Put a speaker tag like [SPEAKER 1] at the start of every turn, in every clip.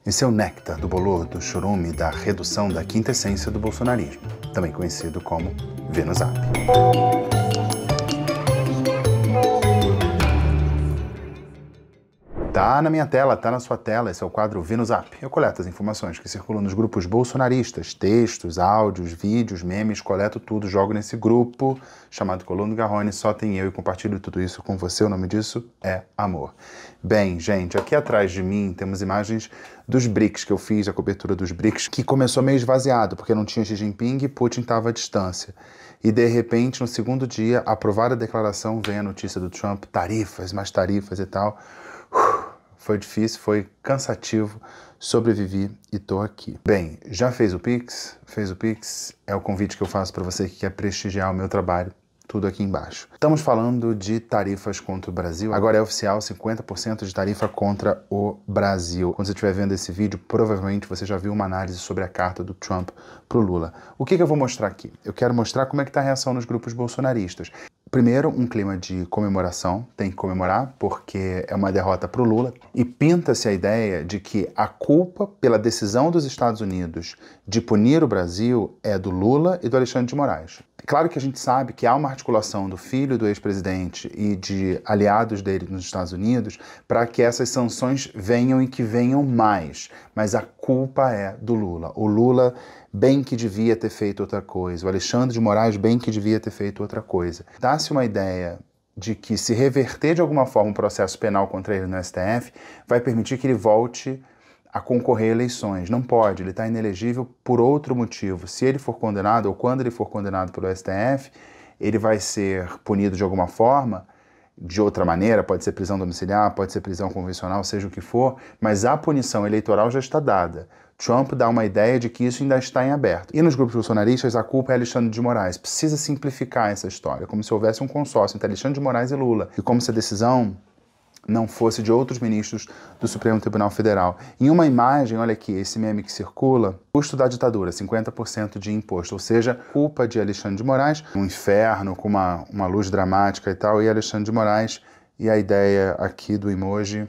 [SPEAKER 1] Esse é o néctar do bolor, do churume, da redução da quinta essência do bolsonarismo, também conhecido como Vê no Zap. Tá na minha tela, tá na sua tela, esse é o quadro Vê no Zap. Eu coleto as informações que circulam nos grupos bolsonaristas, textos, áudios, vídeos, memes, coleto tudo, jogo nesse grupo chamado Coluna do Garrone, só tem eu e compartilho tudo isso com você, o nome disso é amor. Bem, gente, aqui atrás de mim temos imagens dos BRICS, que eu fiz, a cobertura dos BRICS, que começou meio esvaziado, porque não tinha Xi Jinping e Putin estava à distância. E de repente, no segundo dia, aprovada a declaração, vem a notícia do Trump, tarifas, mais tarifas e tal. Foi difícil, foi cansativo, sobrevivi e tô aqui. Bem, já fez o Pix? Fez o Pix? É o convite que eu faço para você que quer prestigiar o meu trabalho. Tudo aqui embaixo. Estamos falando de tarifas contra o Brasil. Agora é oficial, 50% de tarifa contra o Brasil. Quando você estiver vendo esse vídeo, provavelmente você já viu uma análise sobre a carta do Trump pro Lula. O que eu vou mostrar aqui? Eu quero mostrar como é que está a reação nos grupos bolsonaristas. Primeiro, um clima de comemoração, tem que comemorar, porque é uma derrota para o Lula, e pinta-se a ideia de que a culpa pela decisão dos Estados Unidos de punir o Brasil é do Lula e do Alexandre de Moraes. Claro que a gente sabe que há uma articulação do filho do ex-presidente e de aliados dele nos Estados Unidos para que essas sanções venham e que venham mais, mas a culpa é do Lula. O Lula bem que devia ter feito outra coisa, o Alexandre de Moraes bem que devia ter feito outra coisa. Dá-se uma ideia de que se reverter de alguma forma um processo penal contra ele no STF, vai permitir que ele volte a concorrer a eleições. Não pode, ele está inelegível por outro motivo. Se ele for condenado, ou quando ele for condenado pelo STF, ele vai ser punido de alguma forma, de outra maneira, pode ser prisão domiciliar, pode ser prisão convencional, seja o que for, mas a punição eleitoral já está dada. Trump dá uma ideia de que isso ainda está em aberto. E nos grupos bolsonaristas, a culpa é Alexandre de Moraes. Precisa simplificar essa história, como se houvesse um consórcio entre Alexandre de Moraes e Lula, e como se a decisão não fosse de outros ministros do Supremo Tribunal Federal. Em uma imagem, olha aqui, esse meme que circula, custo da ditadura, 50% de imposto, ou seja, culpa de Alexandre de Moraes, um inferno com uma luz dramática e tal, e Alexandre de Moraes, e a ideia aqui do emoji,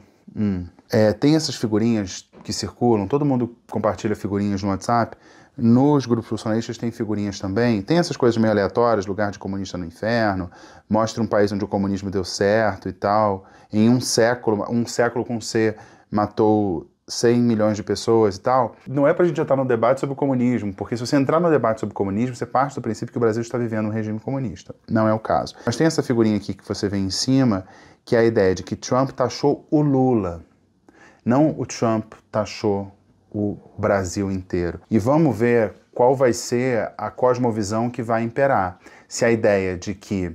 [SPEAKER 1] tem essas figurinhas que circulam, todo mundo compartilha figurinhas no WhatsApp, nos grupos bolsonaristas tem figurinhas também, tem essas coisas meio aleatórias, lugar de comunista no inferno, mostra um país onde o comunismo deu certo e tal, em um século com C matou 100 milhões de pessoas e tal. Não é pra gente entrar no debate sobre o comunismo, porque se você entrar no debate sobre o comunismo, você parte do princípio que o Brasil está vivendo um regime comunista. Não é o caso. Mas tem essa figurinha aqui que você vê em cima, que é a ideia de que Trump taxou o Lula, não o Trump taxou o Brasil inteiro. E vamos ver qual vai ser a cosmovisão que vai imperar. Se a ideia de que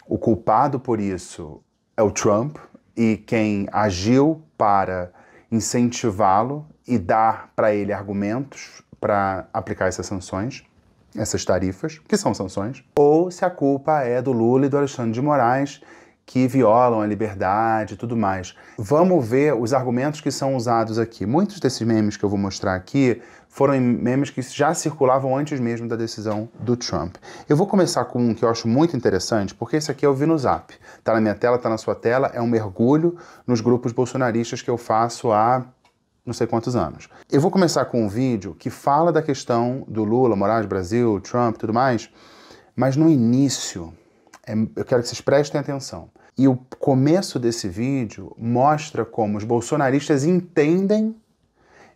[SPEAKER 1] o culpado por isso é o Trump e quem agiu para incentivá-lo e dar para ele argumentos para aplicar essas sanções, essas tarifas, que são sanções, ou se a culpa é do Lula e do Alexandre de Moraes, que violam a liberdade e tudo mais. Vamos ver os argumentos que são usados aqui. Muitos desses memes que eu vou mostrar aqui foram memes que já circulavam antes mesmo da decisão do Trump. Eu vou começar com um que eu acho muito interessante, porque esse aqui é o Vê no Zap. Tá na minha tela, tá na sua tela, é um mergulho nos grupos bolsonaristas que eu faço há não sei quantos anos. Eu vou começar com um vídeo que fala da questão do Lula, Moraes, Brasil, Trump e tudo mais, mas no início, eu quero que vocês prestem atenção. E o começo desse vídeo mostra como os bolsonaristas entendem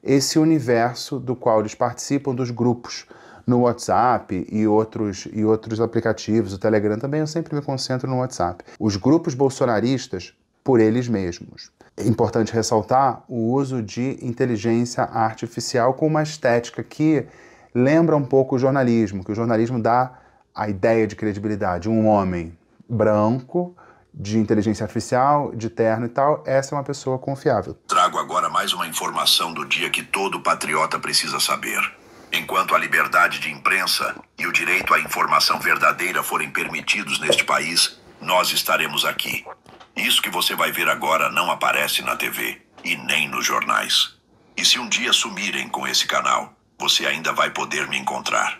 [SPEAKER 1] esse universo do qual eles participam dos grupos no WhatsApp e outros aplicativos, o Telegram também, eu sempre me concentro no WhatsApp. Os grupos bolsonaristas por eles mesmos. É importante ressaltar o uso de inteligência artificial com uma estética que lembra um pouco o jornalismo, que o jornalismo dá a ideia de credibilidade. Um homem branco, de inteligência artificial, de terno e tal, essa é uma pessoa confiável.
[SPEAKER 2] Trago agora mais uma informação do dia que todo patriota precisa saber. Enquanto a liberdade de imprensa e o direito à informação verdadeira forem permitidos neste país, nós estaremos aqui. Isso que você vai ver agora não aparece na TV e nem nos jornais. E se um dia sumirem com esse canal, você ainda vai poder me encontrar.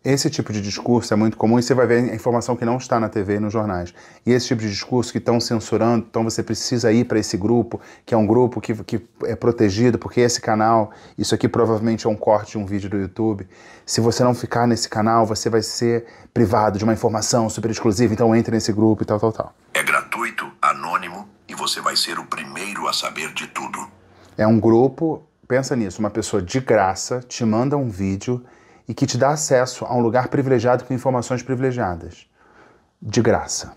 [SPEAKER 1] Esse tipo de discurso é muito comum e você vai ver a informação que não está na TV e nos jornais. E esse tipo de discurso que estão censurando, então você precisa ir para esse grupo, que é um grupo que é protegido, porque esse canal, isso aqui provavelmente é um corte de um vídeo do YouTube. Se você não ficar nesse canal, você vai ser privado de uma informação super exclusiva, então entre nesse grupo e tal, tal, tal.
[SPEAKER 2] É gratuito, anônimo e você vai ser o primeiro a saber de tudo.
[SPEAKER 1] É um grupo, pensa nisso, uma pessoa de graça te manda um vídeo e que te dá acesso a um lugar privilegiado com informações privilegiadas. De graça.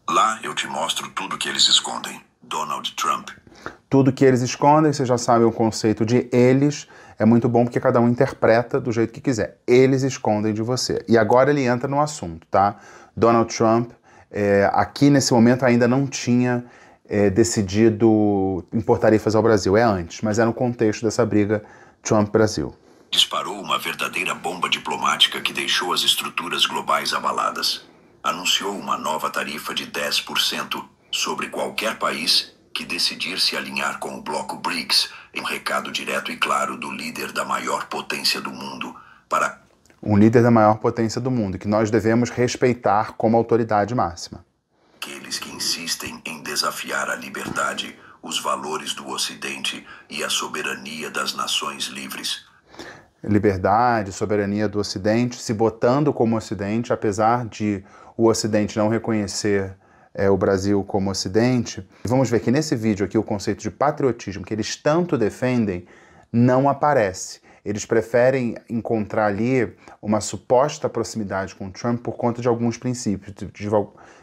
[SPEAKER 2] Lá eu te mostro tudo que eles escondem. Donald Trump.
[SPEAKER 1] Tudo que eles escondem, você já sabe o conceito de eles, é muito bom porque cada um interpreta do jeito que quiser. Eles escondem de você. E agora ele entra no assunto, tá? Donald Trump, aqui nesse momento ainda não tinha decidido impor tarifas ao Brasil. É antes, mas é no contexto dessa briga Trump-Brasil.
[SPEAKER 2] Disparou uma verdadeira bomba diplomática que deixou as estruturas globais abaladas. Anunciou uma nova tarifa de 10% sobre qualquer país que decidir se alinhar com o bloco BRICS, em um recado direto e claro do líder da maior potência do mundo para...
[SPEAKER 1] Um líder da maior potência do mundo, que nós devemos respeitar como autoridade máxima.
[SPEAKER 2] Aqueles que insistem em desafiar a liberdade, os valores do Ocidente e a soberania das nações livres.
[SPEAKER 1] Liberdade, soberania do Ocidente, se botando como Ocidente, apesar de o Ocidente não reconhecer o Brasil como Ocidente. Vamos ver que nesse vídeo aqui o conceito de patriotismo que eles tanto defendem não aparece. Eles preferem encontrar ali uma suposta proximidade com o Trump por conta de alguns princípios,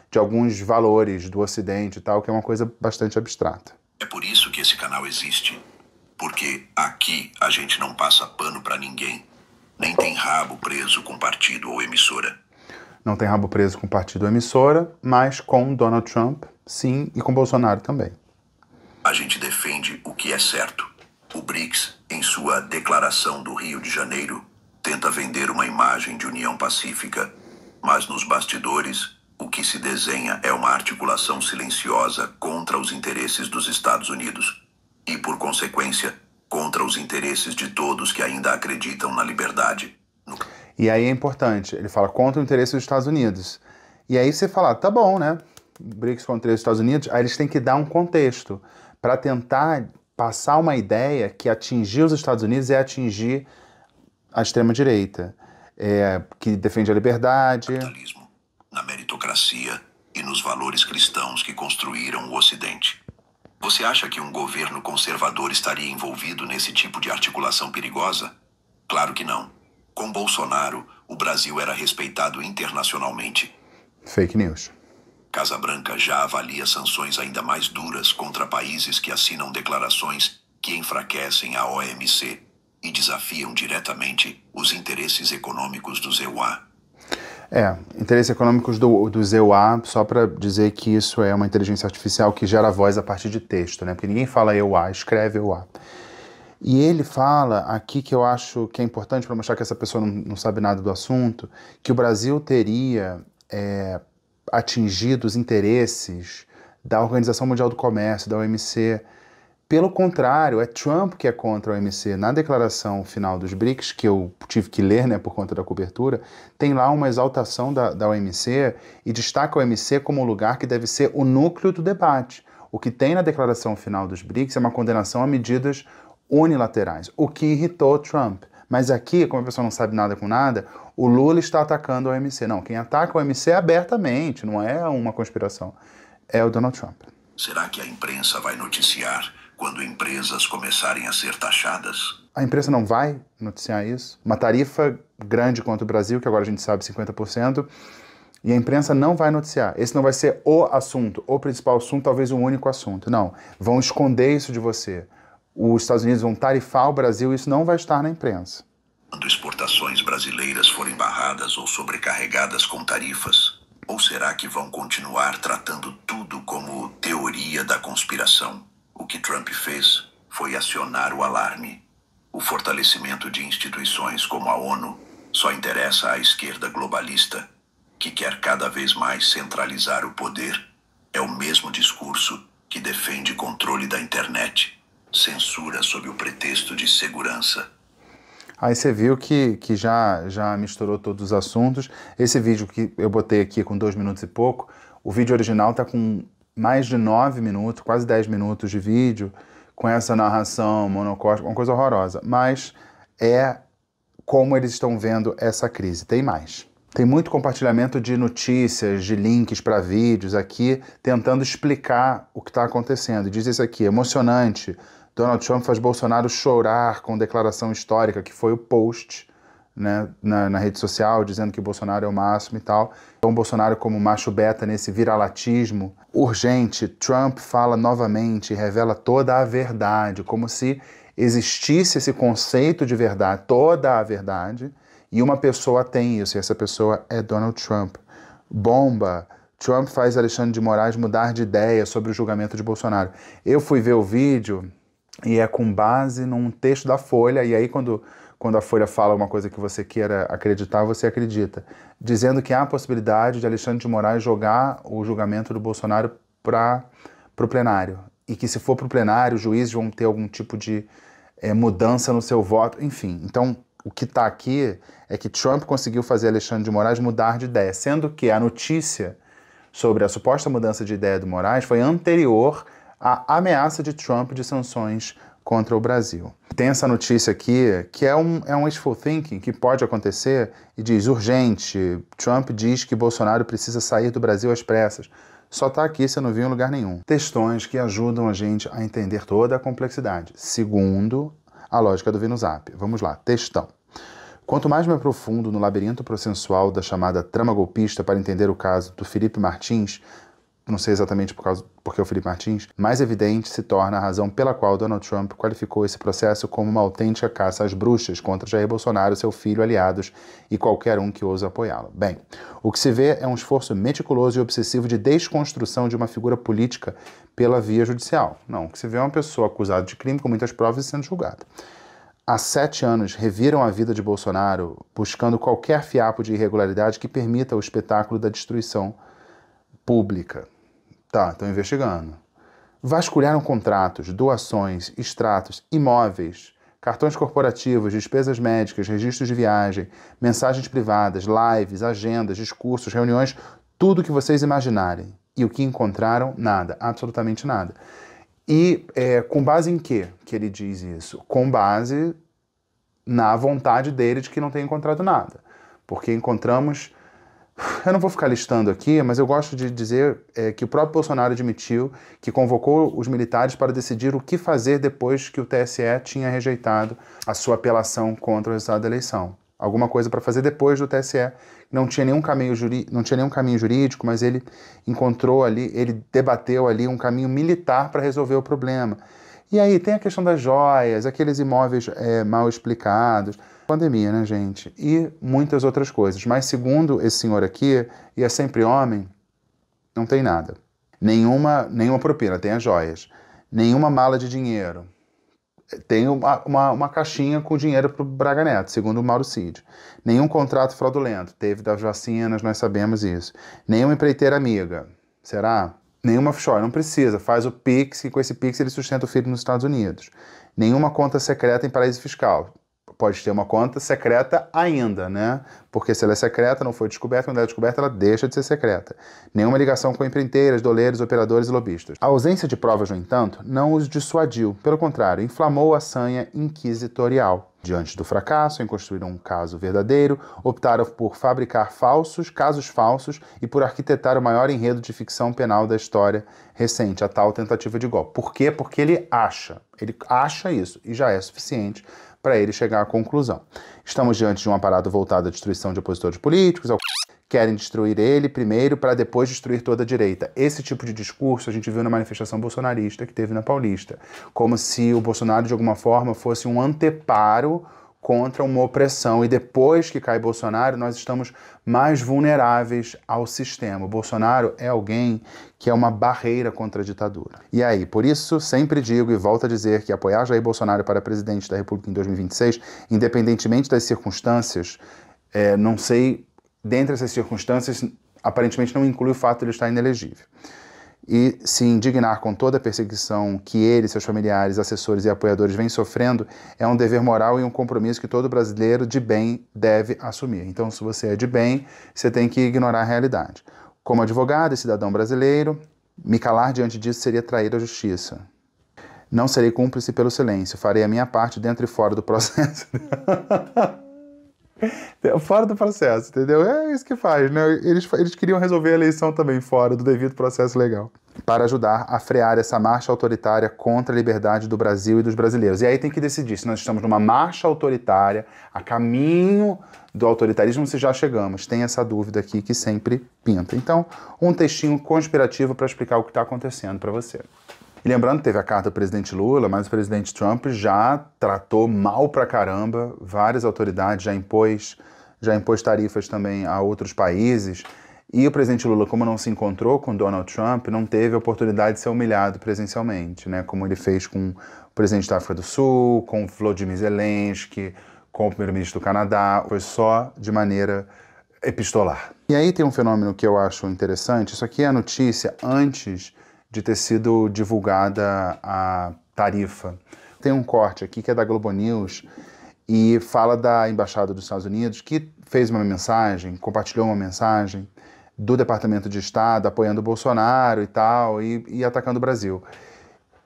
[SPEAKER 1] de alguns valores do Ocidente e tal, que é uma coisa bastante abstrata.
[SPEAKER 2] É por isso que esse canal existe. Porque aqui a gente não passa pano pra ninguém. Nem tem rabo preso com partido ou emissora.
[SPEAKER 1] Não tem rabo preso com partido ou emissora, mas com Donald Trump, sim, e com Bolsonaro também.
[SPEAKER 2] A gente defende o que é certo. O BRICS, em sua declaração do Rio de Janeiro, tenta vender uma imagem de união pacífica, mas nos bastidores, o que se desenha é uma articulação silenciosa contra os interesses dos Estados Unidos. E, por consequência, contra os interesses de todos que ainda acreditam na liberdade.
[SPEAKER 1] E aí é importante, ele fala contra o interesse dos Estados Unidos. E aí você fala, tá bom, né? BRICS contra os Estados Unidos, aí eles têm que dar um contexto para tentar passar uma ideia que atingir os Estados Unidos é atingir a extrema-direita, que defende a liberdade.
[SPEAKER 2] Capitalismo, na meritocracia e nos valores cristãos que construíram o Ocidente. Você acha que um governo conservador estaria envolvido nesse tipo de articulação perigosa? Claro que não. Com Bolsonaro, o Brasil era respeitado internacionalmente.
[SPEAKER 1] Fake news.
[SPEAKER 2] Casa Branca já avalia sanções ainda mais duras contra países que assinam declarações que enfraquecem a OMC e desafiam diretamente os interesses econômicos dos EUA.
[SPEAKER 1] Interesses econômicos dos EUA, só para dizer que isso é uma inteligência artificial que gera voz a partir de texto, né? Porque ninguém fala EUA, escreve EUA. E ele fala aqui que eu acho que é importante para mostrar que essa pessoa não sabe nada do assunto, que o Brasil teria atingido os interesses da Organização Mundial do Comércio, da OMC. Pelo contrário, é Trump que é contra a OMC. Na declaração final dos BRICS, que eu tive que ler, né, por conta da cobertura, tem lá uma exaltação da OMC e destaca a OMC como um lugar que deve ser o núcleo do debate. O que tem na declaração final dos BRICS é uma condenação a medidas unilaterais, o que irritou Trump. Mas aqui, como a pessoa não sabe nada com nada, o Lula está atacando a OMC. Não, quem ataca a OMC é abertamente, não é uma conspiração. É o Donald Trump.
[SPEAKER 2] Será que a imprensa vai noticiar quando empresas começarem a ser taxadas?
[SPEAKER 1] A imprensa não vai noticiar isso. Uma tarifa grande contra o Brasil, que agora a gente sabe 50%, e a imprensa não vai noticiar. Esse não vai ser o assunto, o principal assunto, talvez o único assunto. Não, vão esconder isso de você. Os Estados Unidos vão tarifar o Brasil e isso não vai estar na imprensa.
[SPEAKER 2] Quando exportações brasileiras forem barradas ou sobrecarregadas com tarifas? Ou será que vão continuar tratando tudo como teoria da conspiração? O que Trump fez foi acionar o alarme. O fortalecimento de instituições como a ONU só interessa à esquerda globalista, que quer cada vez mais centralizar o poder. É o mesmo discurso que defende controle da internet, censura sob o pretexto de segurança.
[SPEAKER 1] Aí você viu que já misturou todos os assuntos. Esse vídeo que eu botei aqui com 2 minutos e pouco, o vídeo original está com mais de 9 minutos, quase 10 minutos de vídeo, com essa narração monocórdica, uma coisa horrorosa. Mas é como eles estão vendo essa crise. Tem mais. Tem muito compartilhamento de notícias, de links para vídeos aqui, tentando explicar o que está acontecendo. Diz isso aqui, emocionante. Donald Trump faz Bolsonaro chorar com declaração histórica, que foi o post, né, na rede social, dizendo que Bolsonaro é o máximo e tal. Então, Bolsonaro como macho beta nesse viralatismo urgente. Trump fala novamente, revela toda a verdade, como se existisse esse conceito de verdade, toda a verdade, e uma pessoa tem isso, e essa pessoa é Donald Trump. Bomba! Trump faz Alexandre de Moraes mudar de ideia sobre o julgamento de Bolsonaro. Eu fui ver o vídeo e é com base num texto da Folha, e aí quando a Folha fala uma coisa que você queira acreditar, você acredita, dizendo que há a possibilidade de Alexandre de Moraes jogar o julgamento do Bolsonaro para o plenário, e que se for para o plenário, os juízes vão ter algum tipo de mudança no seu voto, enfim. Então, o que está aqui é que Trump conseguiu fazer Alexandre de Moraes mudar de ideia, sendo que a notícia sobre a suposta mudança de ideia do Moraes foi anterior à ameaça de Trump de sanções contra o Brasil. Tem essa notícia aqui, que é um wishful thinking, que pode acontecer, e diz, urgente, Trump diz que Bolsonaro precisa sair do Brasil às pressas. Só está aqui, você não viu em lugar nenhum. Textões que ajudam a gente a entender toda a complexidade, segundo a lógica do VinoZap. Vamos lá, textão. Quanto mais me aprofundo no labirinto processual da chamada trama golpista para entender o caso do Felipe Martins, não sei exatamente porque o Felipe Martins, mais evidente se torna a razão pela qual Donald Trump qualificou esse processo como uma autêntica caça às bruxas contra Jair Bolsonaro, seu filho, aliados e qualquer um que ouse apoiá-lo. Bem, o que se vê é um esforço meticuloso e obsessivo de desconstrução de uma figura política pela via judicial. Não, o que se vê é uma pessoa acusada de crime com muitas provas e sendo julgada. Há 7 anos reviram a vida de Bolsonaro buscando qualquer fiapo de irregularidade que permita o espetáculo da destruição pública. Tá, estão investigando. Vasculharam contratos, doações, extratos, imóveis, cartões corporativos, despesas médicas, registros de viagem, mensagens privadas, lives, agendas, discursos, reuniões, tudo que vocês imaginarem. E o que encontraram? Nada, absolutamente nada. E com base em quê que ele diz isso? Com base na vontade dele de que não tem encontrado nada. Porque encontramos... Eu não vou ficar listando aqui, mas eu gosto de dizer que o próprio Bolsonaro admitiu que convocou os militares para decidir o que fazer depois que o TSE tinha rejeitado a sua apelação contra o resultado da eleição. Alguma coisa para fazer depois do TSE. Não tinha nenhum caminho jurídico, mas ele encontrou ali, ele debateu ali um caminho militar para resolver o problema. E aí tem a questão das joias, aqueles imóveis mal explicados, pandemia, né, gente? E muitas outras coisas. Mas segundo esse senhor aqui, e é sempre homem, não tem nada. Nenhuma propina, tem as joias. Nenhuma mala de dinheiro. Tem uma caixinha com dinheiro para o Braga Neto, segundo o Mauro Cid. Nenhum contrato fraudulento. Teve das vacinas, nós sabemos isso. Nenhuma empreiteira amiga. Será? Nenhuma offshore, não precisa. Faz o Pix, e com esse Pix ele sustenta o filho nos Estados Unidos. Nenhuma conta secreta em paraíso fiscal. Pode ter uma conta secreta ainda, né? Porque se ela é secreta, não foi descoberta, quando ela é descoberta, ela deixa de ser secreta. Nenhuma ligação com empreiteiras, doleiros, operadores e lobistas. A ausência de provas, no entanto, não os dissuadiu. Pelo contrário, inflamou a sanha inquisitorial. Diante do fracasso em construir um caso verdadeiro, optaram por fabricar casos falsos e por arquitetar o maior enredo de ficção penal da história recente, a tal tentativa de golpe. Por quê? Porque ele acha isso, e já é suficiente para ele chegar à conclusão. Estamos diante de um aparato voltado à destruição de opositores políticos, querem destruir ele primeiro para depois destruir toda a direita. Esse tipo de discurso a gente viu na manifestação bolsonarista que teve na Paulista, como se o Bolsonaro de alguma forma fosse um anteparo contra uma opressão, e depois que cai Bolsonaro, nós estamos mais vulneráveis ao sistema. O Bolsonaro é alguém que é uma barreira contra a ditadura. E aí, por isso, sempre digo e volto a dizer que apoiar Jair Bolsonaro para presidente da República em 2026, independentemente das circunstâncias, não sei, dentre essas circunstâncias, aparentemente não inclui o fato de ele estar inelegível. e se indignar com toda a perseguição que ele, seus familiares, assessores e apoiadores vêm sofrendo é um dever moral e um compromisso que todo brasileiro de bem deve assumir. Então, se você é de bem, você tem que ignorar a realidade. Como advogado e cidadão brasileiro, me calar diante disso seria trair a justiça. Não serei cúmplice pelo silêncio, farei a minha parte dentro e fora do processo. Fora do processo, entendeu? É isso que faz, né? Eles queriam resolver a eleição também fora do devido processo legal, para ajudar a frear essa marcha autoritária contra a liberdade do Brasil e dos brasileiros. E aí tem que decidir se nós estamos numa marcha autoritária, a caminho do autoritarismo, se já chegamos. Tem essa dúvida aqui que sempre pinta. Então, um textinho conspirativo para explicar o que está acontecendo para você. E lembrando, teve a carta do presidente Lula, mas o presidente Trump já tratou mal pra caramba várias autoridades, já impôs tarifas também a outros países. E o presidente Lula, como não se encontrou com Donald Trump, não teve a oportunidade de ser humilhado presencialmente, né? Como ele fez com o presidente da África do Sul, com o Volodymyr Zelensky, com o primeiro-ministro do Canadá. Foi só de maneira epistolar. E aí tem um fenômeno que eu acho interessante. Isso aqui é a notícia antes de ter sido divulgada a tarifa. Tem um corte aqui que é da Globo News e fala da Embaixada dos Estados Unidos, que fez uma mensagem, compartilhou uma mensagem do Departamento de Estado apoiando o Bolsonaro e tal, e atacando o Brasil.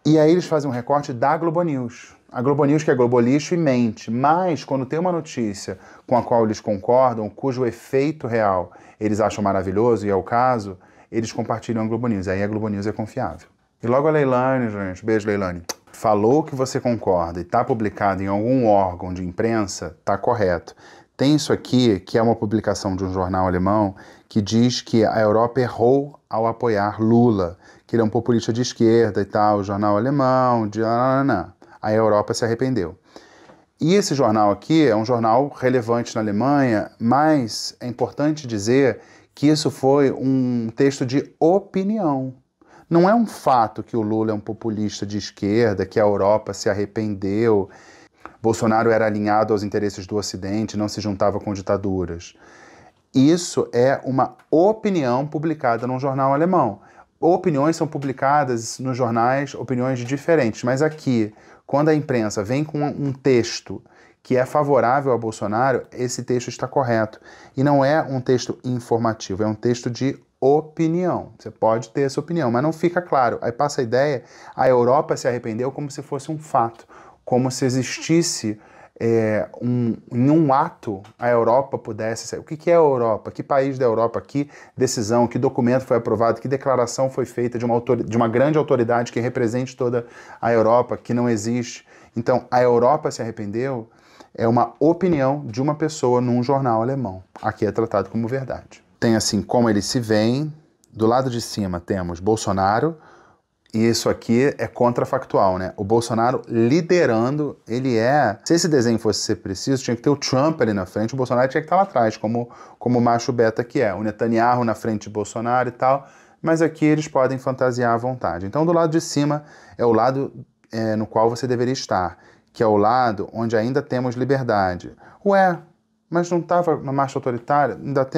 [SPEAKER 1] E aí eles fazem um recorte da Globo News. A Globo News, que é Globo Lixo e mente, mas quando tem uma notícia com a qual eles concordam, cujo efeito real eles acham maravilhoso, e é o caso, eles compartilham a Globo News, aí a Globo News é confiável. E logo a Leilani, gente, beijo Leilani, falou que você concorda e está publicado em algum órgão de imprensa, está correto. Tem isso aqui, que é uma publicação de um jornal alemão, que diz que a Europa errou ao apoiar Lula, que ele é um populista de esquerda e tal, o jornal alemão, a Europa se arrependeu. E esse jornal aqui é um jornal relevante na Alemanha, mas é importante dizer que isso foi um texto de opinião. Não é um fato que o Lula é um populista de esquerda, que a Europa se arrependeu, Bolsonaro era alinhado aos interesses do Ocidente, não se juntava com ditaduras. Isso é uma opinião publicada num jornal alemão. Opiniões são publicadas nos jornais, opiniões diferentes, mas aqui, quando a imprensa vem com um texto que é favorável a Bolsonaro, esse texto está correto. E não é um texto informativo, é um texto de opinião. Você pode ter essa opinião, mas não fica claro. Aí passa a ideia, a Europa se arrependeu como se fosse um fato, como se existisse em um ato a Europa pudesse ser. O que é a Europa? Que país da Europa? Que decisão? Que documento foi aprovado? Que declaração foi feita de uma grande autoridade que represente toda a Europa, que não existe? Então, a Europa se arrependeu é uma opinião de uma pessoa num jornal alemão. Aqui é tratado como verdade. Tem assim como eles se veem. Do lado de cima temos Bolsonaro, e isso aqui é contrafactual, né? O Bolsonaro liderando, se esse desenho fosse ser preciso, tinha que ter o Trump ali na frente, o Bolsonaro tinha que estar lá atrás, como macho beta que é. O Netanyahu na frente de Bolsonaro e tal, mas aqui eles podem fantasiar à vontade. Então, do lado de cima é o lado no qual você deveria estar, que é o lado onde ainda temos liberdade. Ué, mas não estava na marcha autoritária? Ainda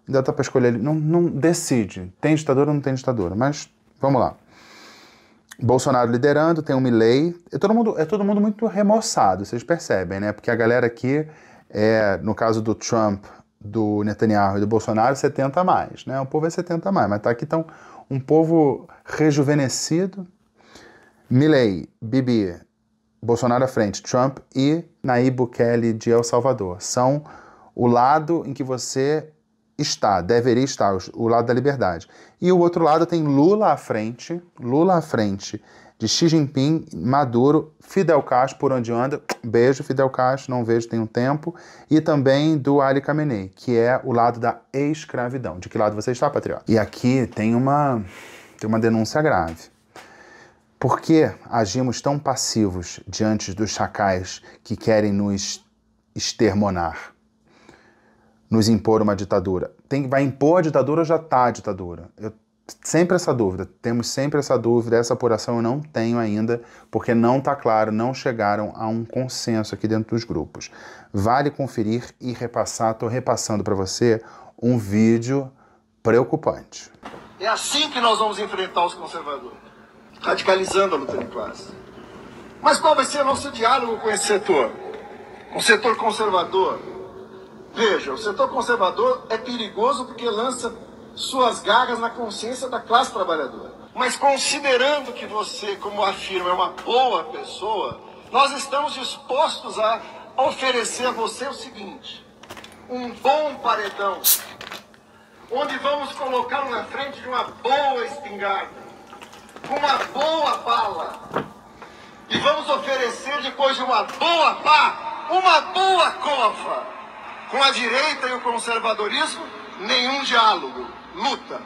[SPEAKER 1] dá para escolher. Não decide. Tem ditadura ou não tem ditadura? Mas vamos lá. Bolsonaro liderando, tem o Milei. É todo mundo muito remoçado, vocês percebem, né? Porque a galera aqui, no caso do Trump, do Netanyahu e do Bolsonaro, 70 a mais, né? O povo é 70 a mais, mas tá aqui tão um povo rejuvenescido. Milei, Bibi, Bolsonaro à frente, Trump e Nayib Bukele de El Salvador. São o lado em que você deveria estar, o lado da liberdade. E o outro lado tem Lula à frente de Xi Jinping, Maduro, Fidel Castro, por onde anda, beijo Fidel Castro, não vejo tem um tempo, e também do Ali Khamenei, que é o lado da escravidão. De que lado você está, patriota? E aqui tem uma denúncia grave. Por que agimos tão passivos diante dos chacais que querem nos exterminar? Nos impor uma ditadura. Vai impor a ditadura ou já está a ditadura? Temos sempre essa dúvida, essa apuração eu não tenho ainda, porque não está claro, não chegaram a um consenso aqui dentro dos grupos. Vale conferir e repassar, estou repassando para você um vídeo preocupante.
[SPEAKER 3] É assim que nós vamos enfrentar os conservadores, radicalizando a luta de classe. Mas qual vai ser o nosso diálogo com esse setor? Com o setor conservador? Veja, o setor conservador é perigoso porque lança suas garras na consciência da classe trabalhadora. Mas considerando que você, como afirma, é uma boa pessoa, nós estamos dispostos a oferecer a você o seguinte: um bom paredão, onde vamos colocá-lo na frente de uma boa espingarda, com uma boa bala, e vamos oferecer, depois de uma boa pá, uma boa cova. Com a direita e o conservadorismo, nenhum diálogo, luta.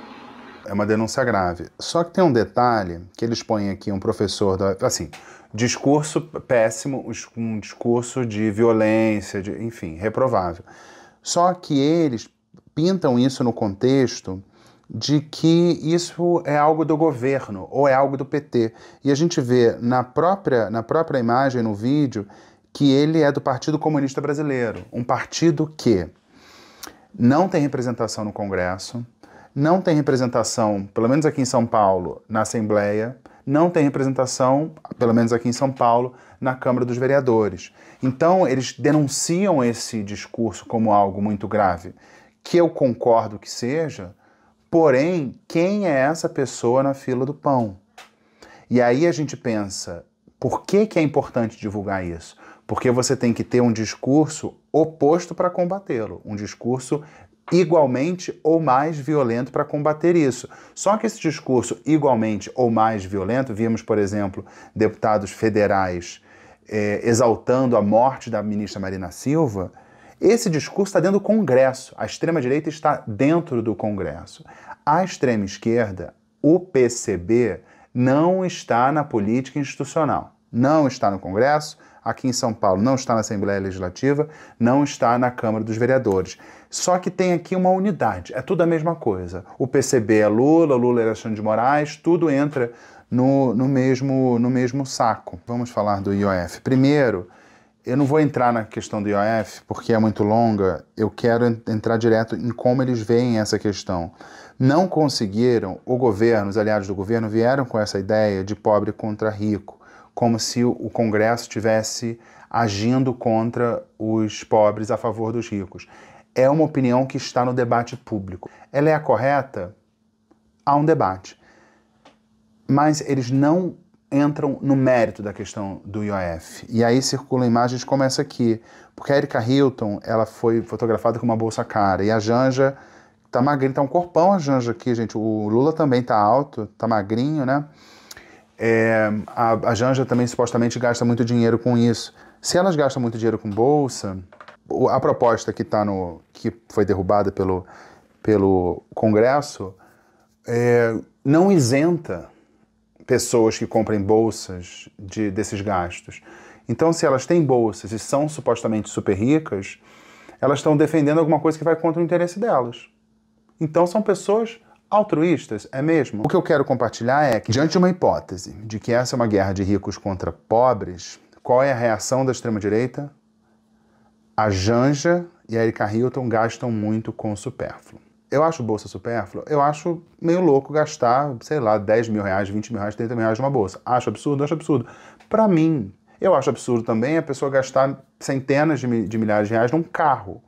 [SPEAKER 1] É uma denúncia grave. Só que tem um detalhe, que eles põem aqui um professor, assim, discurso péssimo, um discurso de violência, enfim, reprovável. Só que eles pintam isso no contexto de que isso é algo do governo ou é algo do PT. E a gente vê na própria imagem, no vídeo, que ele é do Partido Comunista Brasileiro, um partido que não tem representação no Congresso, não tem representação, pelo menos aqui em São Paulo, na Assembleia, não tem representação, pelo menos aqui em São Paulo, na Câmara dos Vereadores. Então, eles denunciam esse discurso como algo muito grave, que eu concordo que seja, porém, quem é essa pessoa na fila do pão? E aí a gente pensa, por que é importante divulgar isso? Porque você tem que ter um discurso oposto para combatê-lo, um discurso igualmente ou mais violento para combater isso. Só que esse discurso igualmente ou mais violento, vimos, por exemplo, deputados federais exaltando a morte da ministra Marina Silva, esse discurso está dentro do Congresso, a extrema-direita está dentro do Congresso. A extrema-esquerda, o PCB, não está na política institucional, não está no Congresso, aqui em São Paulo não está na Assembleia Legislativa, não está na Câmara dos Vereadores. Só que tem aqui uma unidade, é tudo a mesma coisa. O PCB é Lula, Lula é Alexandre de Moraes, tudo entra no mesmo saco. Vamos falar do IOF. Primeiro, eu não vou entrar na questão do IOF, porque é muito longa, eu quero entrar direto em como eles veem essa questão. Não conseguiram, o governo, os aliados do governo vieram com essa ideia de pobre contra rico, como se o Congresso estivesse agindo contra os pobres a favor dos ricos. É uma opinião que está no debate público. Ela é a correta? Há um debate. Mas eles não entram no mérito da questão do IOF. E aí circulam imagens como essa aqui. Porque a Erika Hilton, ela foi fotografada com uma bolsa cara. E a Janja tá magrinha, tá um corpão a Janja aqui, gente. O Lula também tá alto, tá magrinho, né? A Janja também supostamente gasta muito dinheiro com isso. Se elas gastam muito dinheiro com bolsa, a proposta que foi derrubada pelo Congresso não isenta pessoas que comprem bolsas desses gastos. Então, se elas têm bolsas e são supostamente super ricas, elas estão defendendo alguma coisa que vai contra o interesse delas. Então, são pessoas altruístas, é mesmo? O que eu quero compartilhar é que, diante de uma hipótese de que essa é uma guerra de ricos contra pobres, qual é a reação da extrema-direita? A Janja e a Erika Hilton gastam muito com supérfluo. Eu acho bolsa supérflua? Eu acho meio louco gastar, sei lá, 10 mil reais, 20 mil reais, 30 mil reais numa bolsa. Acho absurdo? Acho absurdo. Pra mim, eu acho absurdo também a pessoa gastar centenas de milhares de reais num carro.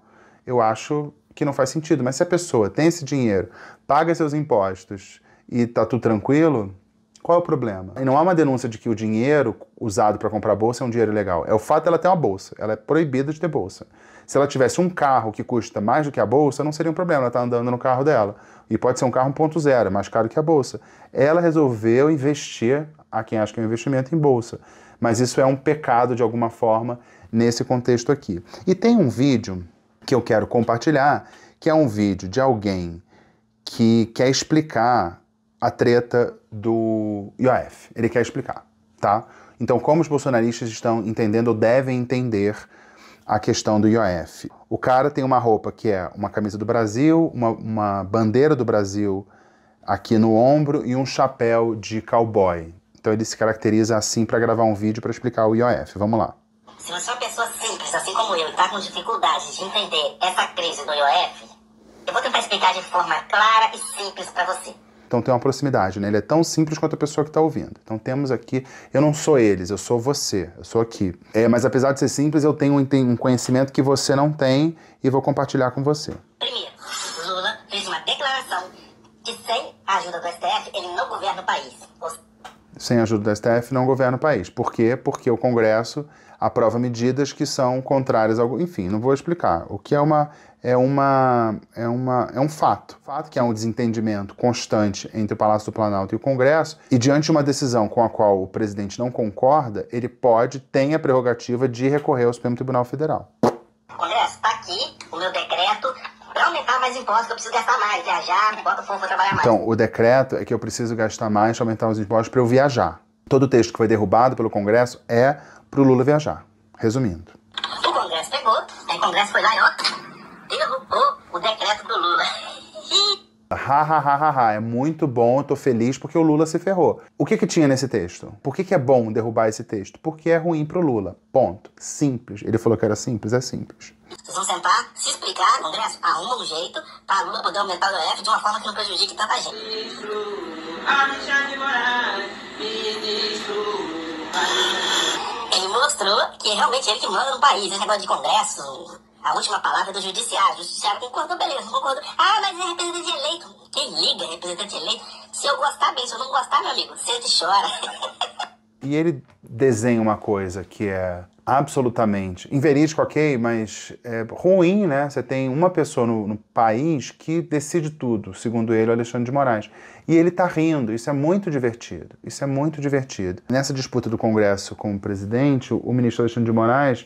[SPEAKER 1] Eu acho que não faz sentido. Mas se a pessoa tem esse dinheiro, paga seus impostos e tá tudo tranquilo, qual é o problema? E não há uma denúncia de que o dinheiro usado para comprar bolsa é um dinheiro ilegal. É o fato dela ter uma bolsa. Ela é proibida de ter bolsa. Se ela tivesse um carro que custa mais do que a bolsa, não seria um problema. Ela está andando no carro dela. E pode ser um carro 1.0, é mais caro que a bolsa. Ela resolveu investir, há quem acha que é um investimento, em bolsa. Mas isso é um pecado, de alguma forma, nesse contexto aqui. E tem um vídeo que eu quero compartilhar, que é um vídeo de alguém que quer explicar a treta do IOF. Ele quer explicar, tá? Então, como os bolsonaristas estão entendendo ou devem entender a questão do IOF. O cara tem uma roupa que é uma camisa do Brasil, uma bandeira do Brasil aqui no ombro e um chapéu de cowboy. Então ele se caracteriza assim para gravar um vídeo para explicar o IOF. Vamos lá.
[SPEAKER 4] Se você é uma pessoa simples, assim como eu, e está com dificuldade de entender essa crise do IOF, eu vou tentar explicar de forma clara e simples para você.
[SPEAKER 1] então tem uma proximidade, né? Ele é tão simples quanto a pessoa que está ouvindo. Então temos aqui, eu não sou eles, eu sou você, eu sou aqui. Mas apesar de ser simples, eu tenho um conhecimento que você não tem e vou compartilhar com você.
[SPEAKER 4] Primeiro, Lula fez uma declaração que sem a ajuda do STF ele não governa o país.
[SPEAKER 1] Sem a ajuda do STF não governa o país. Por quê? Porque o Congresso aprova medidas que são contrárias ao... Enfim, não vou explicar. O que é um fato. Fato que é um desentendimento constante entre o Palácio do Planalto e o Congresso, e diante de uma decisão com a qual o presidente não concorda, ele tem a prerrogativa de recorrer ao Supremo Tribunal Federal.
[SPEAKER 4] Congresso, tá aqui o meu decreto para aumentar mais impostos, que eu preciso gastar mais, viajar, bota o povo para trabalhar mais.
[SPEAKER 1] Então, o decreto é que eu preciso gastar mais, aumentar os impostos para eu viajar. Todo o texto que foi derrubado pelo Congresso é para o Lula viajar. Resumindo.
[SPEAKER 4] O Congresso pegou, aí o Congresso foi lá e derrubou o decreto do Lula.
[SPEAKER 1] É muito bom, eu tô feliz porque o Lula se ferrou. O que tinha nesse texto? Por que é bom derrubar esse texto? Porque é ruim pro Lula. Ponto. Simples. Ele falou que era simples, é simples.
[SPEAKER 4] Vocês vão sentar, se explicar, Congresso, arruma um jeito para Lula poder aumentar o EF de uma forma que não prejudique tanta gente. Ele mostrou que realmente ele que manda no país. Esse negócio de Congresso, a última palavra é do Judiciário. O Judiciário concordou, beleza, não concordou. Ah, mas é representante eleito. Quem liga representante eleito? Se eu gostar, bem. Se eu não gostar, meu amigo, senta e chora.
[SPEAKER 1] E ele desenha uma coisa que é absolutamente inverídico, ok, mas é ruim, né? Você tem uma pessoa no país que decide tudo, segundo ele, o Alexandre de Moraes. E ele tá rindo, isso é muito divertido, isso é muito divertido. Nessa disputa do Congresso com o presidente, o ministro Alexandre de Moraes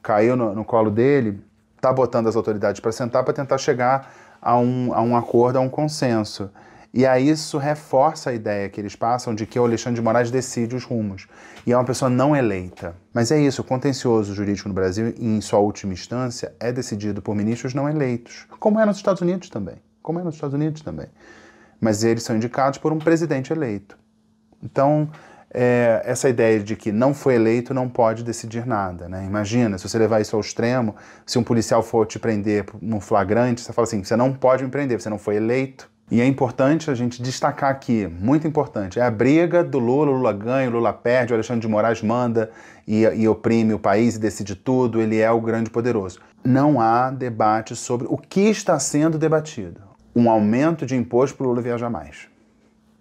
[SPEAKER 1] caiu no colo dele, tá botando as autoridades para sentar para tentar chegar a um acordo, a um consenso. E aí isso reforça a ideia que eles passam de que o Alexandre de Moraes decide os rumos. E é uma pessoa não eleita. Mas é isso, o contencioso jurídico no Brasil, em sua última instância, é decidido por ministros não eleitos. Como é nos Estados Unidos também. Mas eles são indicados por um presidente eleito. Então, essa ideia de que não foi eleito não pode decidir nada, né? Imagina, se você levar isso ao extremo, se um policial for te prender num flagrante, você fala assim, você não pode me prender, você não foi eleito. E é importante a gente destacar aqui, muito importante, é a briga do Lula, o Lula ganha, o Lula perde, o Alexandre de Moraes manda e oprime o país e decide tudo, ele é o grande poderoso. Não há debate sobre o que está sendo debatido. Um aumento de imposto para o Lula viajar mais.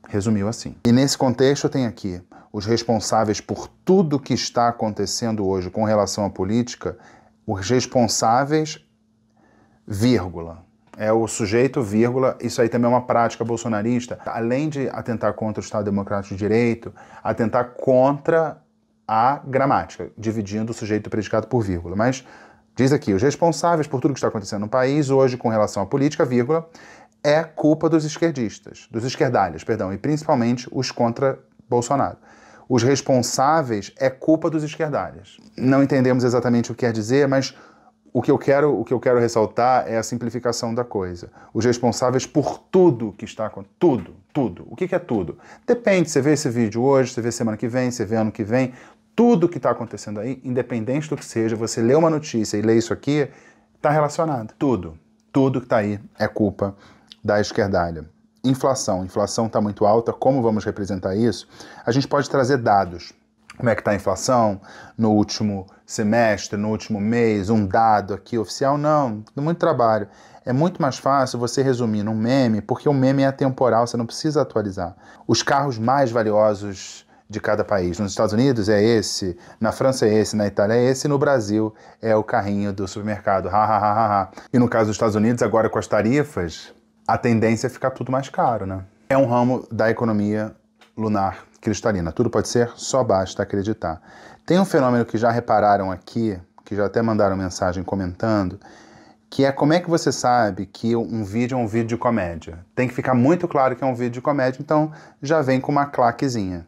[SPEAKER 1] Resumiu assim. E nesse contexto eu tenho aqui os responsáveis por tudo que está acontecendo hoje com relação à política, os responsáveis, vírgula. É o sujeito, vírgula, isso aí também é uma prática bolsonarista, além de atentar contra o Estado Democrático de Direito, atentar contra a gramática, dividindo o sujeito e o predicado por vírgula. Mas diz aqui, os responsáveis por tudo que está acontecendo no país hoje com relação à política, vírgula, é culpa dos esquerdistas, dos esquerdalhas, perdão, e principalmente os contra Bolsonaro. Os responsáveis é culpa dos esquerdalhas. Não entendemos exatamente o que quer dizer, mas o que eu quero ressaltar é a simplificação da coisa. Os responsáveis por tudo que está acontecendo. Tudo. O que é tudo? Depende, você vê esse vídeo hoje, você vê semana que vem, você vê ano que vem. Tudo que está acontecendo aí, independente do que seja, você lê uma notícia e lê isso aqui, está relacionado. Tudo. Tudo que está aí é culpa da esquerdalha. Inflação. Inflação está muito alta. Como vamos representar isso? A gente pode trazer dados. Como é que está a inflação no último semestre, no último mês, um dado aqui oficial? Não, muito trabalho. É muito mais fácil você resumir num meme, porque o meme é atemporal, você não precisa atualizar. Os carros mais valiosos de cada país. Nos Estados Unidos é esse, na França é esse, na Itália é esse, e no Brasil é o carrinho do supermercado. E no caso dos Estados Unidos, agora com as tarifas, a tendência é ficar tudo mais caro, né? É um ramo da economia lunar cristalina. Tudo pode ser, só basta acreditar. Tem um fenômeno que já repararam aqui, que já até mandaram mensagem comentando, que é como é que você sabe que um vídeo é um vídeo de comédia. Tem que ficar muito claro que é um vídeo de comédia, então já vem com uma claquezinha.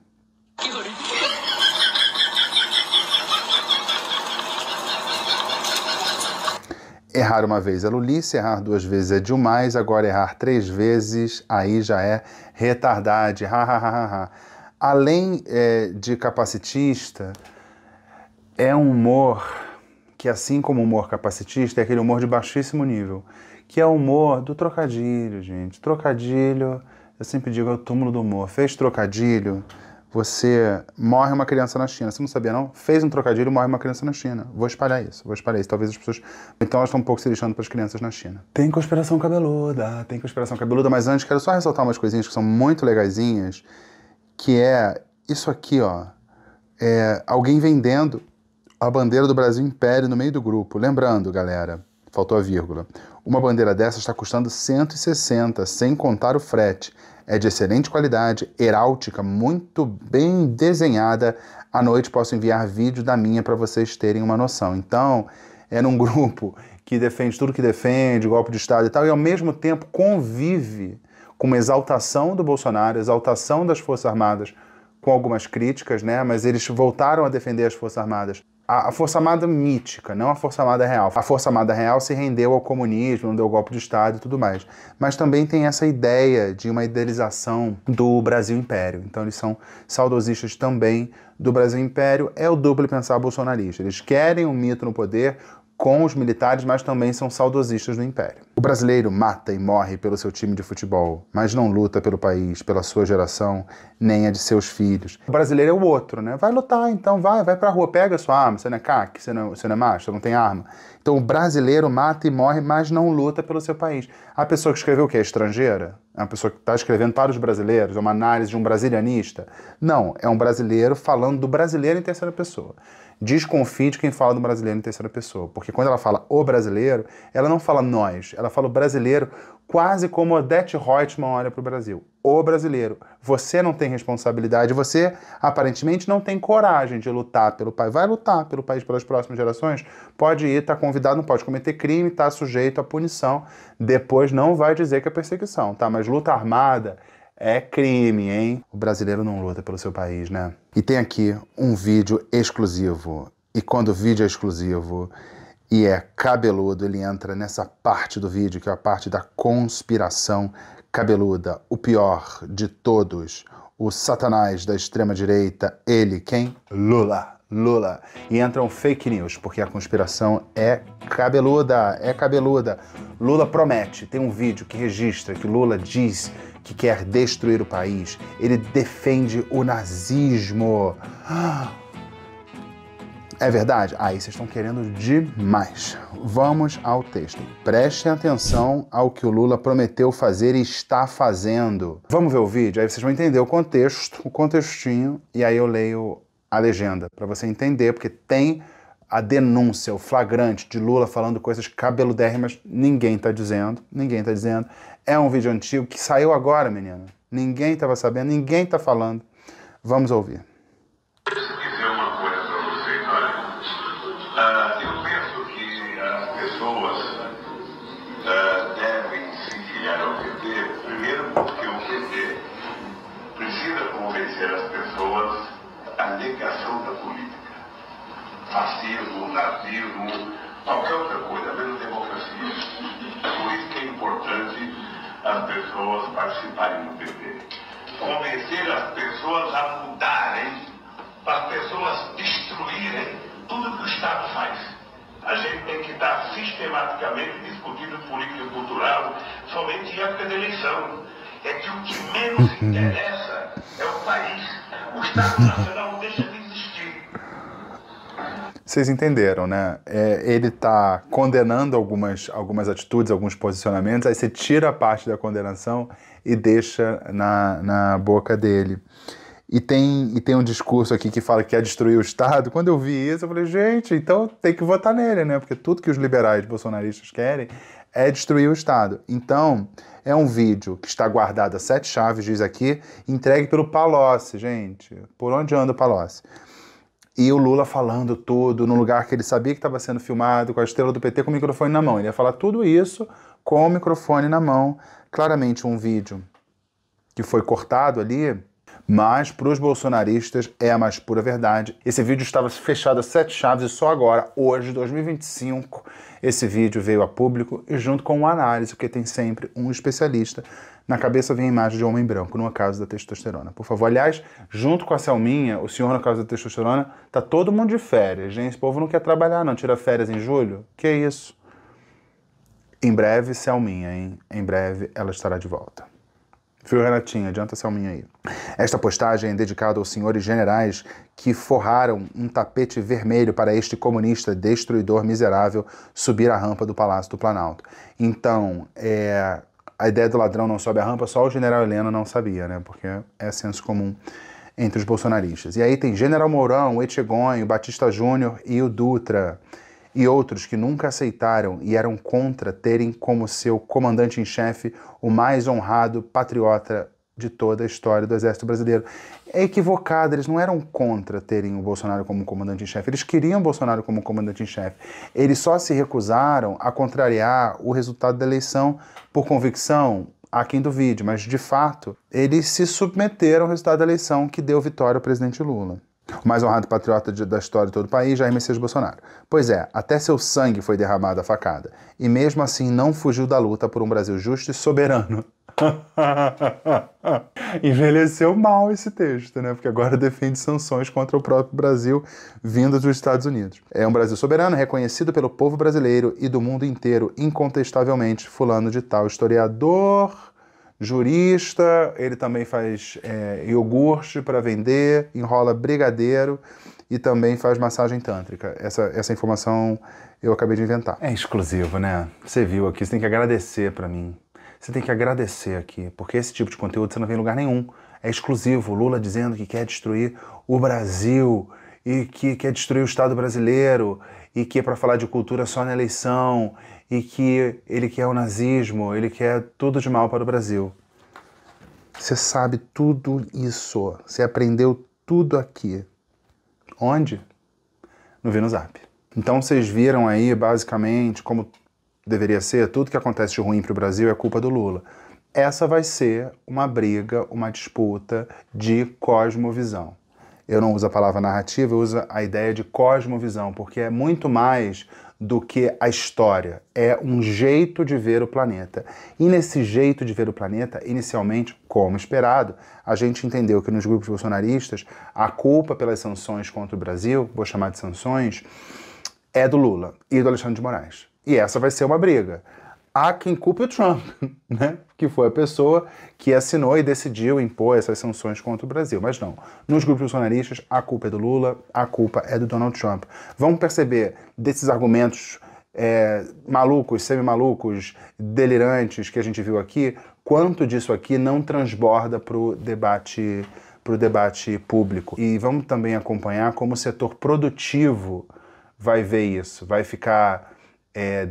[SPEAKER 1] Errar uma vez é lulice, errar duas vezes é demais, agora errar 3 vezes, aí já é retardade. Além de capacitista, é um humor que, assim como o humor capacitista, é aquele humor de baixíssimo nível, que é o humor do trocadilho, gente. Trocadilho eu sempre digo, é o túmulo do humor. Fez trocadilho, você morre uma criança na China. Você não sabia, não? Fez um trocadilho, morre uma criança na China. Vou espalhar isso. Talvez as pessoas... Então elas estão um pouco se lixando para as crianças na China. Tem conspiração cabeluda, mas antes quero só ressaltar umas coisinhas que são muito legaisinhas, que é isso aqui, ó. É alguém vendendo a bandeira do Brasil Império no meio do grupo. Lembrando, galera, faltou a vírgula. Uma bandeira dessa está custando 160, sem contar o frete. É de excelente qualidade, heráldica, muito bem desenhada. À noite posso enviar vídeo da minha para vocês terem uma noção. Então, é num grupo que defende tudo que defende, golpe de Estado e tal, e ao mesmo tempo convive com uma exaltação do Bolsonaro, exaltação das Forças Armadas, com algumas críticas, né? Mas eles voltaram a defender as Forças Armadas. A Força Armada mítica, não a Força Armada real. A Força Armada real se rendeu ao comunismo, não deu golpe de Estado e tudo mais. Mas também tem essa ideia de uma idealização do Brasil Império. Então eles são saudosistas também do Brasil Império. É o duplo pensar bolsonarista. Eles querem um mito no poder com os militares, mas também são saudosistas do Império. O brasileiro mata e morre pelo seu time de futebol, mas não luta pelo país, pela sua geração, nem a de seus filhos. O brasileiro é o outro, né? Vai lutar, então vai pra rua, pega a sua arma, você não é CAC, você não é macho, você não tem arma. Então o brasileiro mata e morre, mas não luta pelo seu país. A pessoa que escreveu o quê? É estrangeira? É uma pessoa que está escrevendo para os brasileiros? É uma análise de um brasilianista? Não, é um brasileiro falando do brasileiro em terceira pessoa. Desconfie de quem fala do brasileiro em terceira pessoa, porque quando ela fala o brasileiro, ela não fala nós, ela fala o brasileiro quase como Odete Roitman olha para o Brasil. O brasileiro. Você não tem responsabilidade, você aparentemente não tem coragem de lutar pelo país. Vai lutar pelo país pelas próximas gerações? Pode ir, tá convidado, não pode cometer crime, tá sujeito à punição. Depois não vai dizer que é perseguição, tá? Mas luta armada é crime, hein? O brasileiro não luta pelo seu país, né? E tem aqui um vídeo exclusivo. E quando o vídeo é exclusivo e é cabeludo, ele entra nessa parte do vídeo, que é a parte da conspiração cabeluda. O pior de todos, o satanás da extrema-direita, ele, quem? Lula. E entram fake news, porque a conspiração é cabeluda, Lula promete, tem um vídeo que registra que Lula diz que quer destruir o país. Ele defende o nazismo. É verdade? Aí vocês estão querendo demais. Vamos ao texto. Prestem atenção ao que o Lula prometeu fazer e está fazendo. Vamos ver o vídeo? Aí vocês vão entender o contexto, o contextinho, e aí eu leio a legenda, para você entender, porque tem a denúncia, o flagrante de Lula falando coisas cabeludérrimas, ninguém está dizendo. É um vídeo antigo que saiu agora, menina. Ninguém estava sabendo, ninguém está falando. Vamos ouvir.
[SPEAKER 5] Dizer uma coisa para vocês, olha, eu penso que as pessoas devem se filiar ao PT, primeiro porque o PT precisa convencer as pessoas à negação da política. Fascismo, nazismo, qualquer outra coisa, menos democracia. Por isso que é importante as pessoas participarem do PT. Convencer as pessoas a mudarem, para as pessoas destruírem tudo que o Estado faz. A gente tem que estar sistematicamente discutindo política cultural somente em época de eleição. É que o que menos interessa é o país. O Estado Nacional deixa de existir.
[SPEAKER 1] Vocês entenderam, né? Ele está condenando algumas atitudes, alguns posicionamentos, aí você tira a parte da condenação e deixa na boca dele. E tem um discurso aqui que fala que quer destruir o Estado. Quando eu vi isso, eu falei, gente, então tem que votar nele, né? Porque tudo que os liberais bolsonaristas querem é destruir o Estado. Então, é um vídeo que está guardado a 7 chaves, diz aqui, entregue pelo Palocci, gente. Por onde anda o Palocci? E o Lula falando tudo no lugar que ele sabia que estava sendo filmado, com a estrela do PT com o microfone na mão. Ele ia falar tudo isso com o microfone na mão. Claramente um vídeo que foi cortado ali, mas para os bolsonaristas é a mais pura verdade. Esse vídeo estava fechado a 7 chaves e só agora, hoje, 2025, esse vídeo veio a público e junto com uma análise, porque tem sempre um especialista. Na cabeça vem a imagem de um homem branco, no caso da testosterona. Por favor, aliás, junto com a Selminha, o senhor no caso da testosterona, tá todo mundo de férias, gente. Esse povo não quer trabalhar, não. Tira férias em julho? Que isso? Em breve, Selminha, hein? Em breve ela estará de volta. Viu, Renatinha? Adianta essa alminha aí. Esta postagem é dedicada aos senhores generais que forraram um tapete vermelho para este comunista destruidor miserável subir a rampa do Palácio do Planalto. Então, a ideia do ladrão não sobe a rampa, só o general Heleno não sabia, né? Porque é senso comum entre os bolsonaristas. E aí tem General Mourão, o Etchegónio, o Batista Júnior e o Dutra, e outros que nunca aceitaram e eram contra terem como seu comandante em chefe o mais honrado patriota de toda a história do Exército Brasileiro. É equivocado, eles não eram contra terem o Bolsonaro como comandante em chefe, eles queriam o Bolsonaro como comandante em chefe. Eles só se recusaram a contrariar o resultado da eleição por convicção. Há quem duvide, mas de fato eles se submeteram ao resultado da eleição que deu vitória ao presidente Lula. O mais honrado patriota da história de todo o país, Jair Messias Bolsonaro. Pois é, até seu sangue foi derramado à facada. E mesmo assim não fugiu da luta por um Brasil justo e soberano. Envelheceu mal esse texto, né? Porque agora defende sanções contra o próprio Brasil vindas dos Estados Unidos. É um Brasil soberano, reconhecido pelo povo brasileiro e do mundo inteiro, incontestavelmente, fulano de tal. Historiador, jurista, ele também faz iogurte para vender, enrola brigadeiro e também faz massagem tântrica. Essa informação eu acabei de inventar. É exclusivo, né? Você viu aqui, você tem que agradecer para mim. Você tem que agradecer aqui, porque esse tipo de conteúdo você não vê em lugar nenhum. É exclusivo. Lula dizendo que quer destruir o Brasil e que quer destruir o Estado brasileiro e que é para falar de cultura só na eleição e que ele quer o nazismo, ele quer tudo de mal para o Brasil. Você sabe tudo isso. Você aprendeu tudo aqui. Onde? No Vi no Zap. Então vocês viram aí, basicamente, como deveria ser, tudo que acontece de ruim para o Brasil é culpa do Lula. Essa vai ser uma briga, uma disputa de cosmovisão. Eu não uso a palavra narrativa, eu uso a ideia de cosmovisão, porque é muito mais do que a história. É um jeito de ver o planeta. E nesse jeito de ver o planeta, inicialmente, como esperado, a gente entendeu que nos grupos bolsonaristas, a culpa pelas sanções contra o Brasil, vou chamar de sanções, é do Lula e do Alexandre de Moraes. E essa vai ser uma briga. Há quem culpe o Trump, né? Que foi a pessoa que assinou e decidiu impor essas sanções contra o Brasil. Mas não. Nos grupos bolsonaristas, a culpa é do Lula, a culpa é do Donald Trump. Vamos perceber desses argumentos malucos, semi-malucos, delirantes que a gente viu aqui, quanto disso aqui não transborda para o debate público. E vamos também acompanhar como o setor produtivo vai ver isso, vai ficar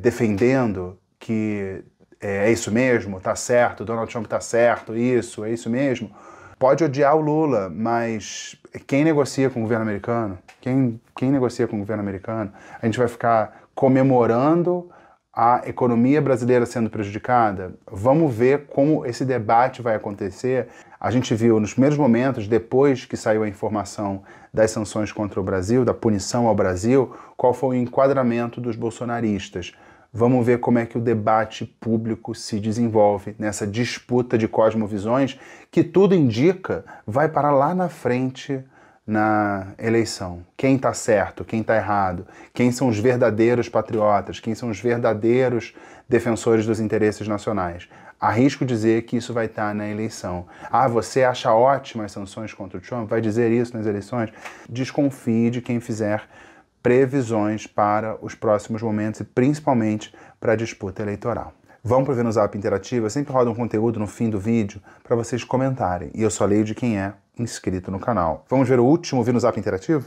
[SPEAKER 1] defendendo que é isso mesmo, tá certo, Donald Trump tá certo, isso, é isso mesmo. Pode odiar o Lula, mas quem negocia com o governo americano? Quem negocia com o governo americano? A gente vai ficar comemorando a economia brasileira sendo prejudicada? Vamos ver como esse debate vai acontecer. A gente viu nos primeiros momentos, depois que saiu a informação das sanções contra o Brasil, da punição ao Brasil, qual foi o enquadramento dos bolsonaristas. Vamos ver como é que o debate público se desenvolve nessa disputa de cosmovisões que tudo indica vai parar lá na frente na eleição. Quem está certo, quem está errado, quem são os verdadeiros patriotas, quem são os verdadeiros defensores dos interesses nacionais. Arrisco dizer que isso vai estar na eleição. Ah, você acha ótimas as sanções contra o Trump? Vai dizer isso nas eleições? Desconfie de quem fizer previsões para os próximos momentos e principalmente para a disputa eleitoral. Vamos para o Vi no Zap Interativo, eu sempre rodo um conteúdo no fim do vídeo para vocês comentarem e eu só leio de quem é inscrito no canal. Vamos ver o último Vi no Zap Interativo?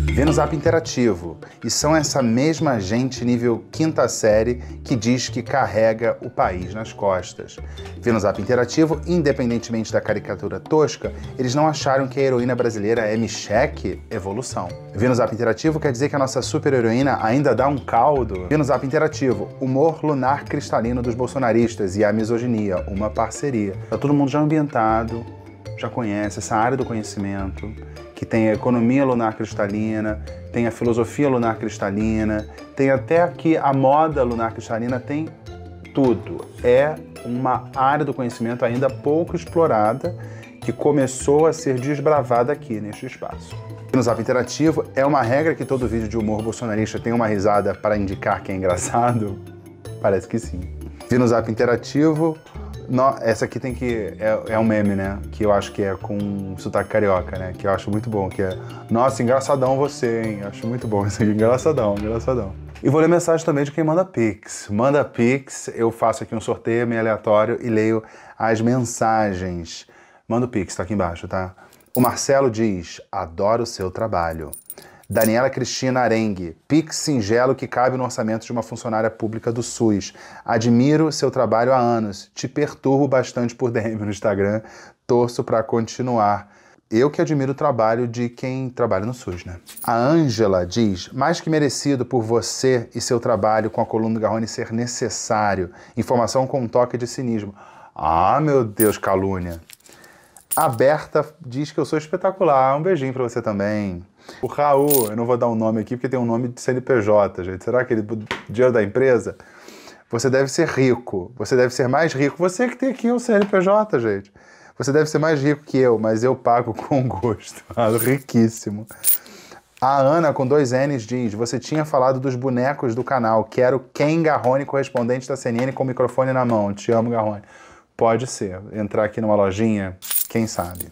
[SPEAKER 1] Vi no Zap Interativo, e são essa mesma gente nível quinta série que diz que carrega o país nas costas. Vi no Zap Interativo, independentemente da caricatura tosca, eles não acharam que a heroína brasileira é Micheque Evolução. Vi no Zap Interativo quer dizer que a nossa super-heroína ainda dá um caldo. Vi no Zap Interativo, humor lunar cristalino dos bolsonaristas e a misoginia, uma parceria. Tá todo mundo já ambientado, já conhece essa área do conhecimento, que tem a economia lunar cristalina, tem a filosofia lunar cristalina, tem até aqui a moda lunar cristalina, tem tudo. É uma área do conhecimento ainda pouco explorada que começou a ser desbravada aqui neste espaço. No Zap Interativo, é uma regra que todo vídeo de humor bolsonarista tem uma risada para indicar que é engraçado? Parece que sim. Vi no Zap Interativo, essa aqui tem que... É um meme, né? Que eu acho que é com sotaque carioca, né? Que eu acho muito bom, que é... Nossa, engraçadão você, hein? Acho muito bom isso aqui, engraçadão, engraçadão. E vou ler mensagem também de quem manda Pix. Manda Pix, eu faço aqui um sorteio meio aleatório e leio as mensagens. Manda o Pix, tá aqui embaixo, tá? O Marcelo diz, adoro o seu trabalho. Daniela Cristina Arengue, Pix singelo que cabe no orçamento de uma funcionária pública do SUS. Admiro seu trabalho há anos. Te perturbo bastante por DM no Instagram. Torço para continuar. Eu que admiro o trabalho de quem trabalha no SUS, né? A Ângela diz, mais que merecido por você e seu trabalho com a coluna do Garrone ser necessário. Informação com um toque de cinismo. Ah, meu Deus, calúnia. A Berta diz que eu sou espetacular. Um beijinho pra você também. O Raul, eu não vou dar um nome aqui porque tem um nome de CNPJ, gente. Será que ele dinheiro da empresa? Você deve ser rico. Você deve ser mais rico. Você que tem aqui um CNPJ, gente. Você deve ser mais rico que eu, mas eu pago com gosto. Riquíssimo. A Ana, com 2 N's, diz, você tinha falado dos bonecos do canal. Quero Ken Garrone, correspondente da CNN, com o microfone na mão. Te amo, Garrone. Pode ser. Entrar aqui numa lojinha, quem sabe.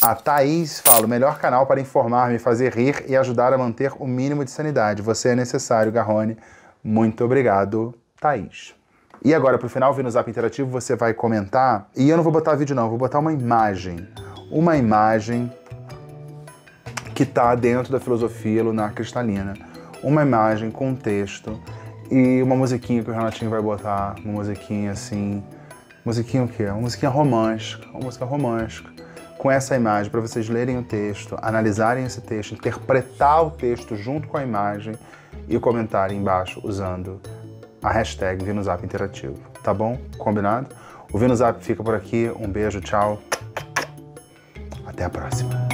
[SPEAKER 1] A Thaís fala, o melhor canal para informar, me fazer rir e ajudar a manter o mínimo de sanidade. Você é necessário, Garrone. Muito obrigado, Thaís. E agora, pro final, no Zap Interativo, você vai comentar. E eu não vou botar vídeo, não. Vou botar uma imagem. Uma imagem que tá dentro da filosofia lunar cristalina. Uma imagem com texto e uma musiquinha que o Renatinho vai botar. Uma musiquinha assim... Musiquinha o quê? Uma musiquinha romântica. Uma música romântica. Com essa imagem, para vocês lerem o texto, analisarem esse texto, interpretar o texto junto com a imagem e comentarem embaixo usando a hashtag VinoZap Interativo. Tá bom? Combinado? O VinoZap fica por aqui. Um beijo, tchau. Até a próxima.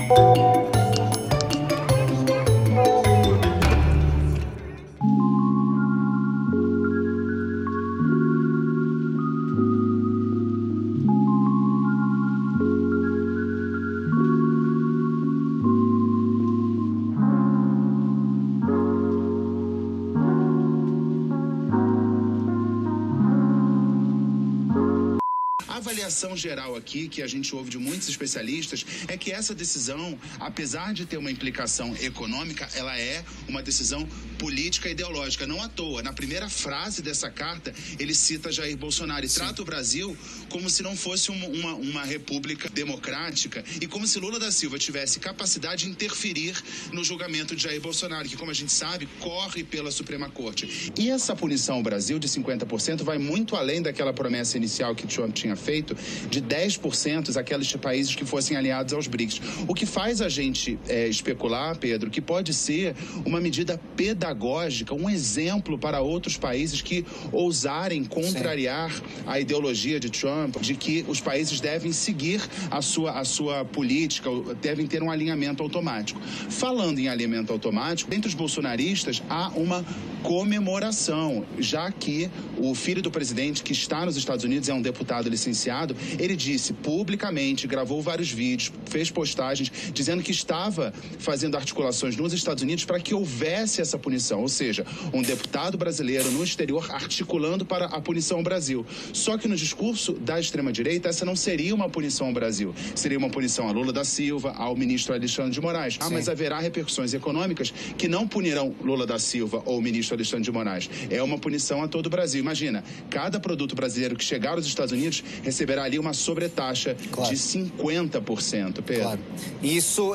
[SPEAKER 6] A avaliação geral aqui, que a gente ouve de muitos especialistas, é que essa decisão, apesar de ter uma implicação econômica, ela é uma decisão política e ideológica. Não à toa, na primeira frase dessa carta, ele cita Jair Bolsonaro e trata o Brasil como se não fosse uma república democrática e como se Lula da Silva tivesse capacidade de interferir no julgamento de Jair Bolsonaro, que, como a gente sabe, corre pela Suprema Corte. E essa punição ao Brasil de 50% vai muito além daquela promessa inicial que Trump tinha feito de 10% aqueles países que fossem aliados aos BRICS. O que faz a gente especular, Pedro, que pode ser uma medida pedagógica, um exemplo para outros países que ousarem contrariar a ideologia de Trump, de que os países devem seguir a sua política, devem ter um alinhamento automático. Falando em alinhamento automático, entre os bolsonaristas há uma comemoração, já que o filho do presidente, que está nos Estados Unidos, é um deputado licenciado, ele disse publicamente, gravou vários vídeos, fez postagens, dizendo que estava fazendo articulações nos Estados Unidos para que houvesse essa punição, ou seja, um deputado brasileiro no exterior articulando para a punição ao Brasil. Só que no discurso da extrema-direita, essa não seria uma punição ao Brasil, seria uma punição a Lula da Silva, ao ministro Alexandre de Moraes. Mas haverá repercussões econômicas que não punirão Lula da Silva ou o ministro Alexandre de Moraes. É uma punição a todo o Brasil. Imagina, cada produto brasileiro que chegar aos Estados Unidos receberá ali uma sobretaxa de 50%, Pedro.
[SPEAKER 7] Claro. E isso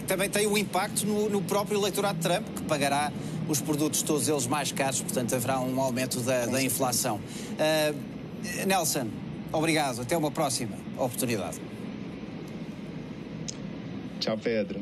[SPEAKER 7] também tem um impacto no próprio eleitorado de Trump, que pagará os produtos todos eles mais caros, portanto haverá um aumento da inflação. Nelson, obrigado. Até uma próxima oportunidade.
[SPEAKER 6] Tchau, Pedro.